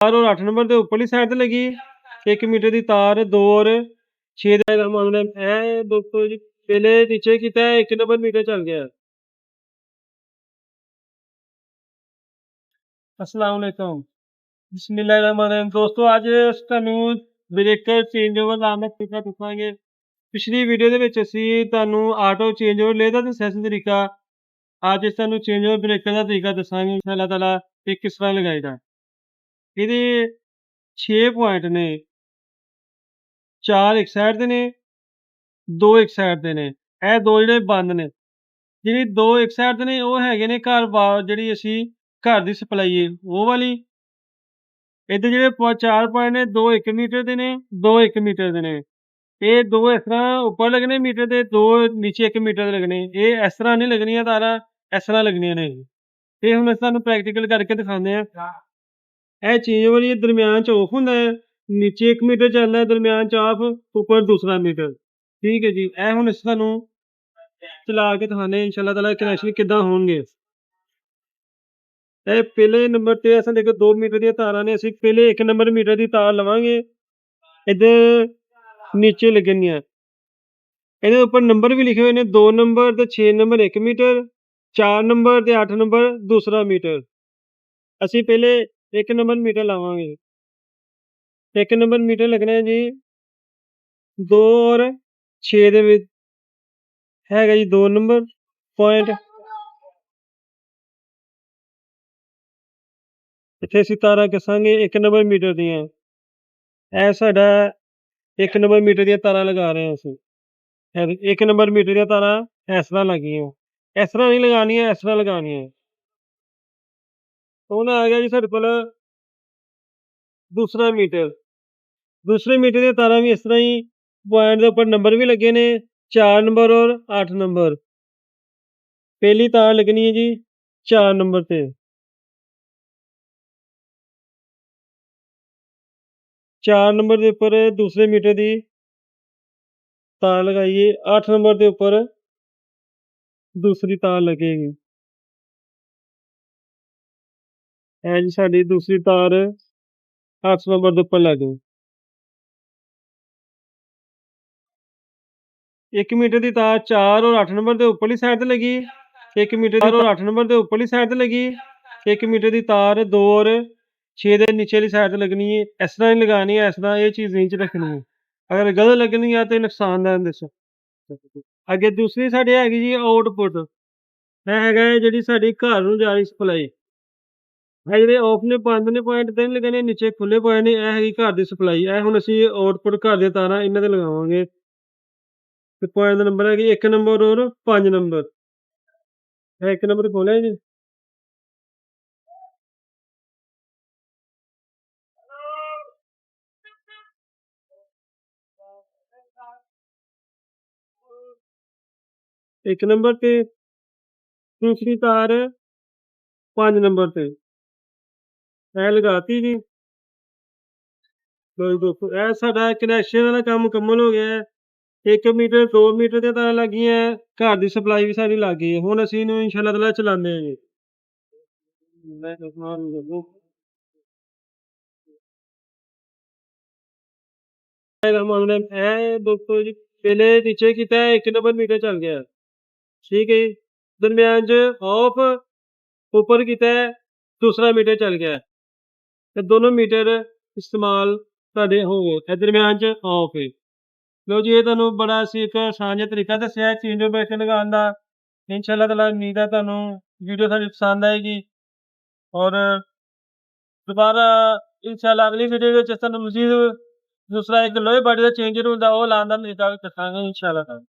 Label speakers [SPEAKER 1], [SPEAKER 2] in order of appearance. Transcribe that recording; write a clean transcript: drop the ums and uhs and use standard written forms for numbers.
[SPEAKER 1] 4 और 8 नंबर ਦੇ ਉੱਪਰਲੀ ਸਾਈਡ ਤੇ ਲੱਗੀ 1 ਮੀਟਰ ਦੀ ਤਾਰ 2 और 6 ਦਾ ਮਾਮਲਾ ਹੈ ਦੋਸਤੋ ਜੀ। ਪਹਿਲੇ ਨੀਚੇ ਕੀਤਾ 1 ਨੰਬਰ ਮੀਟਰ ਚੱਲ ਗਿਆ। अस्सलाम वालेकुम। बिस्मिल्लाहिर्रहमानिर्रहीम। दोस्तों ਅੱਜ ਤੁਹਾਨੂੰ ਬ੍ਰੇਕਰ ਚੇਂਜ ਓਵਰ ਲਾਉਣ ਦਾ ਤਰੀਕਾ ਦੱਸਾਂਗੇ। ਪਿਛਲੀ ਵੀਡੀਓ ਦੇ ਵਿੱਚ ਅਸੀਂ ਤੁਹਾਨੂੰ ਆਟੋ ਚੇਂਜ ਓਵਰ ਰਿਲੇ ਦਾ ਦੱਸਿਆ ਸੀ ਤਰੀਕਾ। ਅੱਜ ਅਸੀਂ ਤੁਹਾਨੂੰ ਚੇਂਜ ਓਵਰ ਬ੍ਰੇਕਰ ਦਾ ਤਰੀਕਾ ਦੱਸਾਂਗੇ ਇੰਸ਼ਾਅੱਲਾਹ ਤਾਲਾ ਕਿ ਕਿਸ ਤਰ੍ਹਾਂ ਲਗਾਈਦਾ। ਇਹਦੇ 6 ਪੁਆਇੰਟ ਨੇ, 4 ਇੱਕ ਸਾਈਡ ਦੇ ਨੇ, 2 ਇੱਕ ਸਾਈਡ ਦੇ ਨੇ। ਇਹ ਦੋ ਜਿਹੜੇ ਬੰਦ ਨੇ। ਜਿਹੜੀ 2 ਇੱਕ ਸਾਈਡ ਦੇ ਨੇ ਉਹ ਹੈਗੇ ਨੇ ਜਿਹੜੀ ਅਸੀਂ ਘਰ ਦੀ ਸਪਲਾਈ ਹੈ ਉਹ ਵਾਲੀ। ਇੱਧਰ ਜਿਹੜੇ 4 ਪੁਆਇੰਟ ਨੇ 2 1 ਮੀਟਰ ਦੇ ਨੇ, 2 1 ਮੀਟਰ ਦੇ ਨੇ। ਇਹ ਦੋ ਇਸ ਤਰ੍ਹਾਂ ਉੱਪਰ ਲੱਗਣੇ ਮੀਟਰ ਦੇ, 2 ਨੀਚੇ 1 ਮੀਟਰ ਦੇ ਲੱਗਣੇ। ਇਹ ਇਸ ਤਰ੍ਹਾਂ ਨਹੀਂ ਲੱਗਣੀਆਂ ਤਾਰਾਂ, ਇਸ ਤਰ੍ਹਾਂ ਲੱਗਣੀਆਂ ਨੇ। ਇਹ ਹੁਣ ਅਸੀਂ ਤੁਹਾਨੂੰ ਪ੍ਰੈਕਟੀਕਲ ਕਰਕੇ ਦਿਖਾਉਂਦੇ ਹਾਂ। ਇਹ ਚੇਂਜ ਓਵਰ ਇਹ ਦਰਮਿਆਨ 'ਚ ਆਫ ਹੁੰਦਾ ਹੈ, ਨੀਚੇ 1 ਮੀਟਰ ਚੱਲਦਾ ਹੈ, ਦਰਮਿਆਨ 'ਚ ਆਫ, ਉੱਪਰ ਦੂਸਰਾ ਮੀਟਰ। ਠੀਕ ਹੈ ਜੀ। ਇਹ ਹੁਣ ਅਸੀਂ ਤੁਹਾਨੂੰ ਚਲਾ ਕੇ ਦਿਖਾਉਂਦੇ ਹਾਂ ਇੰਸ਼ਾਅੱਲਾਹ ਤਾਲਾ ਕਨੈਕਸ਼ਨ ਕਿੱਦਾਂ ਹੋਣਗੇ। ਇਹ ਪਹਿਲੇ ਨੰਬਰ ਤੇ ਅਸਾਂ ਦੇਖੋ 2 ਮੀਟਰ ਦੀਆਂ ਤਾਰਾਂ ਨੇ। ਅਸੀਂ ਪਹਿਲੇ 1 ਨੰਬਰ ਮੀਟਰ ਦੀ ਤਾਰ ਲਵਾਂਗੇ। ਇੱਧਰ ਨੀਚੇ ਲੱਗਣਗੀਆਂ। ਇਹਦੇ ਉੱਪਰ ਨੰਬਰ ਵੀ ਲਿਖੇ ਹੋਏ ਨੇ, 2 ਨੰਬਰ ਤੇ 6 ਨੰਬਰ 1 ਮੀਟਰ, 4 ਨੰਬਰ ਤੇ 8 ਨੰਬਰ ਦੂਸਰਾ ਮੀਟਰ। ਅਸੀਂ ਪਹਿਲੇ 1 ਨੰਬਰ ਮੀਟਰ ਲਾਵਾਂਗੇ। 1 ਨੰਬਰ ਮੀਟਰ ਲੱਗਣਾ ਹੈ ਜੀ 2 और 6 ਦੇ ਵਿੱਚ ਹੈਗਾ ਜੀ 2 ਨੰਬਰ ਪੁਆਇੰਟ। ਇੱਥੇ ਅਸੀਂ ਤਾਰਾਂ ਕੱਸਾਂਗੇ 1 ਨੰਬਰ ਮੀਟਰ ਦੀਆਂ। ਇਹ ਸਾਡਾ 1 ਨੰਬਰ ਮੀਟਰ ਦੀਆਂ ਤਾਰਾਂ ਲਗਾ ਰਹੇ ਹਾਂ ਅਸੀਂ। 1 ਨੰਬਰ ਮੀਟਰ ਦੀਆਂ ਤਾਰਾਂ ਇਸ ਤਰ੍ਹਾਂ ਲੱਗੀਆਂ। ਇਸ ਤਰ੍ਹਾਂ ਨਹੀਂ ਲਗਾਉਣੀਆਂ, ਇਸ ਤਰ੍ਹਾਂ ਲਗਾਉਣੀਆਂ। ਹੁਣ ਆ ਗਿਆ ਜੀ ਸਾਡੇ ਕੋਲ ਦੂਸਰਾ ਮੀਟਰ। ਦੂਸਰੇ ਮੀਟਰ ਦੀਆਂ ਤਾਰਾਂ ਵੀ ਇਸ ਤਰ੍ਹਾਂ ਹੀ ਪੁਆਇੰਟ ਦੇ ਉੱਪਰ ਨੰਬਰ ਵੀ ਲੱਗੇ ਨੇ, 4 ਨੰਬਰ ਔਰ 8 ਨੰਬਰ। ਪਹਿਲੀ ਤਾਰ ਲੱਗਣੀ ਹੈ ਜੀ 4 ਨੰਬਰ ਤੇ। 4 ਨੰਬਰ ਦੇ ਉੱਪਰ ਦੂਸਰੇ ਮੀਟਰ ਦੀ ਤਾਰ ਲਗਾਈਏ। 8 ਨੰਬਰ ਦੇ ਉੱਪਰ ਦੂਸਰੀ ਤਾਰ ਲੱਗੇਗੀ। ਇਹ ਜੀ ਸਾਡੀ ਦੂਸਰੀ ਤਾਰ 8 ਨੰਬਰ ਦੇ ਉੱਪਰ ਲੱਗ ਗਈ। 1 ਮੀਟਰ ਦੀ ਤਾਰ 4 और 8 ਨੰਬਰ ਦੇ ਉੱਪਰਲੀ ਸਾਈਡ ਤੇ ਲੱਗੀ। 1 ਮੀਟਰ ਦੀ 8 ਨੰਬਰ ਦੇ ਉੱਪਰਲੀ ਸਾਈਡ ਤੇ ਲੱਗੀ। 1 ਮੀਟਰ ਦੀ ਤਾਰ 2 और 6 ਦੇ ਨੀਚੇਲੀ ਸਾਈਡ ਤੇ ਲੱਗਣੀ ਹੈ। ਇਸ ਤਰ੍ਹਾਂ ਹੀ ਲਗਾਉਣੀ ਹੈ, ਇਸ ਤਰ੍ਹਾਂ ਇਹ ਚੀਜ਼ ਨਹੀਂ ਚ ਰੱਖਣੀ ਹੈ। ਅਗਰ ਗਲਤ ਲੱਗਣੀ ਹੈ ਤਾਂ ਨੁਕਸਾਨਦਾਇਕ ਦੱਸੋ। ਅੱਗੇ ਦੂਸਰੀ ਸਾਡੀ ਹੈਗੀ ਜੀ ਆਊਟਪੁੱਟ। ਇਹ ਹੈਗਾ ਜਿਹੜੀ ਸਾਡੀ ਘਰ ਨੂੰ ਜਾ ਰਹੀ ਸਪਲਾਈ। ਇਹ ਜਿਹੜੇ ਆਫ ਨੇ ਬੰਦ ਨੇ ਪੁਆਇੰਟ 3 ਲੱਗਣੇ, ਨੀਚੇ ਖੁੱਲੇ ਪੁਆਇੰਟ ਨੇ। ਇਹ ਹੈਗੀ ਘਰ ਦੀ ਸਪਲਾਈ। ਇਹ ਹੁਣ ਅਸੀਂ ਆਊਟਪੁੱਟ ਘਰ ਦੀਆਂ ਤਾਰਾਂ ਇਹਨਾਂ ਤੇ ਲਗਾਵਾਂਗੇ। ਤੇ ਪੁਆਇੰਟ ਦਾ ਨੰਬਰ ਹੈਗੀ 1 ਨੰਬਰ ਔਰ 5 ਨੰਬਰ। ਇਹ 1 ਨੰਬਰ ਖੋਲਿਆ ਜੀ। एक नंबर ते दूसरी तार 5 नंबर ते ਇਹ ਲਗਾਤੀ ਜੀ। ਲਓ ਜੀ ਦੋਸਤੋ ਇਹ ਸਾਡਾ ਕਨੈਕਸ਼ਨ ਦਾ ਕੰਮ ਮੁਕੰਮਲ ਹੋ ਗਿਆ ਹੈ। 1 ਮੀਟਰ 2 ਮੀਟਰ ਦੀਆਂ ਤਾਰਾਂ ਲੱਗੀਆਂ। ਘਰ ਦੀ ਸਪਲਾਈ ਵੀ ਸਾਡੀ ਲੱਗ ਗਈ ਹੈ। ਹੁਣ ਅਸੀਂ ਇਹਨੂੰ ਇੰਸ਼ਾਅੱਲਾਹ ਤਾਲਾ ਚਲਾਉਂਦੇ ਹਾਂ ਜੀ। ਇਹ ਦੋਸਤੋ ਜੀ ਪਹਿਲੇ ਨੀਚੇ ਕੀਤਾ 1 ਨੰਬਰ ਮੀਟਰ ਚੱਲ ਗਿਆ। ਠੀਕ ਹੈ ਜੀ। ਦਰਮਿਆਨ 'ਚ ਆਫ, ਉੱਪਰ ਕੀਤਾ ਦੂਸਰਾ ਮੀਟਰ ਚੱਲ ਗਿਆ। ਤੇ ਦੋਨੋਂ ਮੀਟਰ ਇਸਤੇਮਾਲ ਤੁਹਾਡੇ ਹੋ ਗਏ। ਇਹ ਦਰਮਿਆਨ 'ਚ ਆਫ ਹੈ। ਲਓ ਜੀ ਇਹ ਤੁਹਾਨੂੰ ਬੜਾ ਅਸੀਂ ਇੱਕ ਆਸਾਨ ਜਿਹਾ ਤਰੀਕਾ ਦੱਸਿਆ ਚੇਂਜ ਓਵਰ ਬ੍ਰੇਕਰ ਲਗਾਉਣ ਦਾ। ਇੰਸ਼ਾਅੱਲਾਹ ਤਾਲਾ ਉਮੀਦ ਹੈ ਤੁਹਾਨੂੰ ਵੀਡੀਓ ਸਾਡੀ ਪਸੰਦ ਆਏਗੀ। ਔਰ ਦੁਬਾਰਾ ਇੰਸ਼ਾਅੱਲਾਹ ਅਗਲੀ ਵੀਡੀਓ ਵਿੱਚ ਤੁਹਾਨੂੰ ਮਜ਼ੀਦ ਦੂਸਰਾ ਇੱਕ ਲੋਹੇ ਬਾਡੀ ਦਾ ਚੇਂਜਰ ਹੁੰਦਾ ਉਹ ਲਾਉਣ ਦਾ ਤਰੀਕਾ ਵੀ ਦੱਸਾਂਗੇ ਇੰਸ਼ਾਅੱਲਾਹ ਤਾਲਾ।